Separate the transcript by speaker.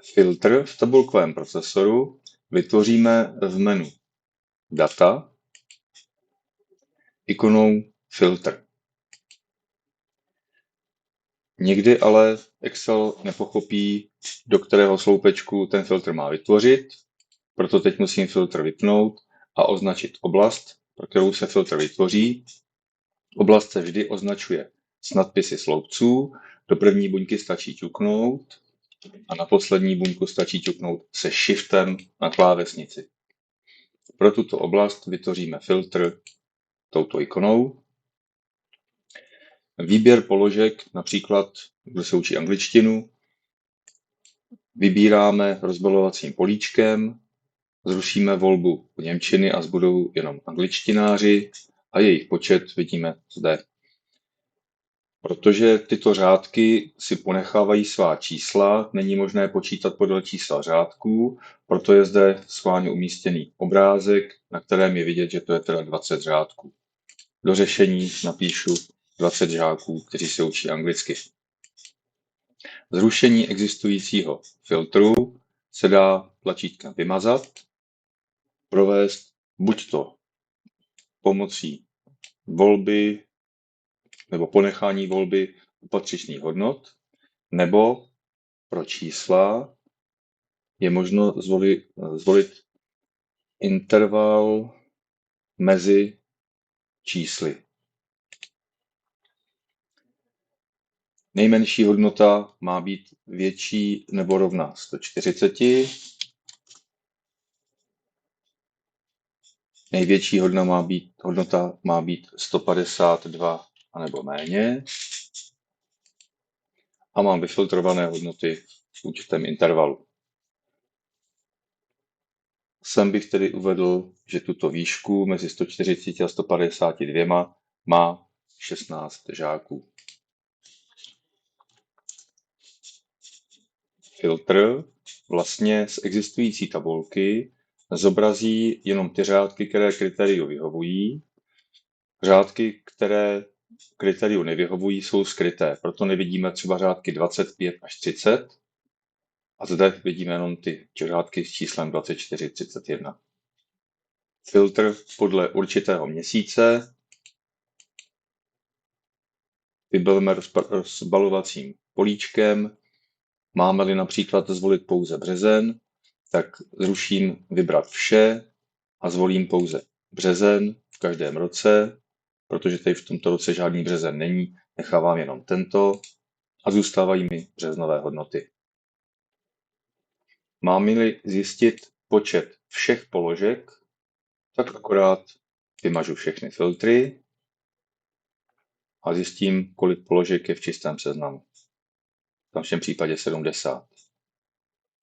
Speaker 1: Filtr v tabulkovém procesoru vytvoříme v menu Data ikonou Filtr. Někdy ale Excel nepochopí, do kterého sloupečku ten filtr má vytvořit, proto teď musím filtr vypnout a označit oblast, pro kterou se filtr vytvoří. Oblast se vždy označuje s nadpisy sloupců, do první buňky stačí ťuknout a na poslední buňku stačí ťuknout se shiftem na klávesnici. Pro tuto oblast vytvoříme filtr touto ikonou. Výběr položek, například kdo se učí angličtinu, vybíráme rozbalovacím políčkem, zrušíme volbu němčiny a zbudou jenom angličtináři a jejich počet vidíme zde. Protože tyto řádky si ponechávají svá čísla, není možné počítat podle čísla řádků, proto je zde schválně umístěný obrázek, na kterém je vidět, že to je teda 20 řádků. Do řešení napíšu 20 žáků, kteří se učí anglicky. Zrušení existujícího filtru se dá tlačítkem vymazat, provést buď to pomocí volby nebo ponechání volby u patřičných hodnot, nebo pro čísla je možno zvolit interval mezi čísly. Nejmenší hodnota má být větší nebo rovná 140. Největší hodnota má být 152 anebo méně. A mám vyfiltrované hodnoty v určitém intervalu. Sem bych tedy uvedl, že tuto výšku mezi 140 a 152 má 16 žáků. Filtr vlastně z existující tabulky zobrazí jenom ty řádky, které kritériu vyhovují. Řádky, které kritériu nevyhovují, jsou skryté, proto nevidíme třeba řádky 25 až 30 a zde vidíme jenom ty řádky s číslem 24, 31. Filtr podle určitého měsíce vybereme rozbalovacím políčkem. Máme-li například zvolit pouze březen, tak zruším vybrat vše a zvolím pouze březen v každém roce, protože tady v tomto roce žádný březen není, nechávám jenom tento a zůstávají mi březnové hodnoty. Mám-li zjistit počet všech položek, tak akorát vymažu všechny filtry a zjistím, kolik položek je v čistém seznamu. V našem případě 70.